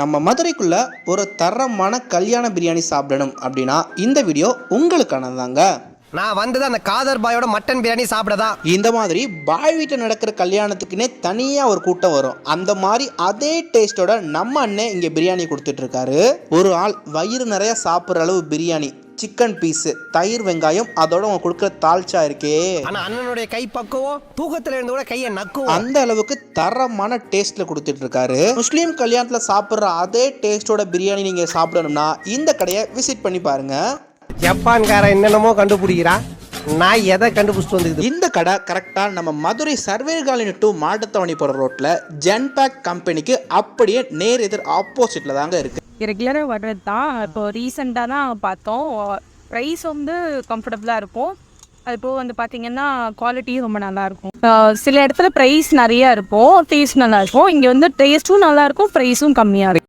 நம்ம மதுரைக்குள்ள ஒரு தரமான கல்யாண பிரியாணி சாப்பிடணும் அப்படின்னா இந்த வீடியோ உங்களுக்கானதாங்க. நான் வந்தது அந்த காதர் பாயோட மட்டன் பிரியாணி சாப்பிடதான். இந்த மாதிரி பாய் வீட்டில் நடக்கிற கல்யாணத்துக்குன்னே தனியாக ஒரு கூட்டம் வரும். அந்த மாதிரி அதே டேஸ்டோட நம்ம அண்ணன் இங்கே பிரியாணி கொடுத்துட்டு இருக்காரு. ஒரு ஆள் வயிறு நிறைய சாப்பிட்ற அளவு பிரியாணி, சிக்கன் பீஸு, தயிர், வெங்காயம், அதோட அவங்க கொடுக்குற தால்ச்சா இருக்கே, ஆனா அண்ணனுடைய கை பக்குவம் தூக்கத்துல இருந்து கூட கையை நக்கும். அந்த அளவுக்கு தரமான டேஸ்ட்ல கொடுத்துட்டு இருக்காரு. முஸ்லீம் கல்யாணத்துல சாப்பிட்ற அதே டேஸ்டோட பிரியாணி நீங்க சாப்பிடணும்னா இந்த கடையை விசிட் பண்ணி பாருங்க. ஜப்பான்கார என்னென்னமோ கண்டுபிடிக்கிறான், நான் எதை கண்டுபிடிச்சிட்டு வந்தது. இந்த கடை கரெக்டா நம்ம மதுரை சர்வேர் காலனி டு மாட்டுத்தாவணி போற ரோட்ல ஜென்பேக் கம்பெனிக்கு அப்படியே நேர் எதிர் ஆப்போசிட்ல தாங்க இருக்கு. ரெகுலராக வர்றது தான். இப்போ ரீசெண்டாக தான் பார்த்தோம். ப்ரைஸ் வந்து கம்ஃபர்டபுளாக இருக்கும். அதுபோக வந்து பார்த்திங்கன்னா குவாலிட்டியும் ரொம்ப நல்லாயிருக்கும். சில இடத்துல ப்ரைஸ் நிறையா இருக்கும், டேஸ்ட் நல்லாயிருக்கும். இங்கே வந்து டேஸ்ட்டும் நல்லாயிருக்கும், ப்ரைஸும் கம்மியாக இருக்கும்.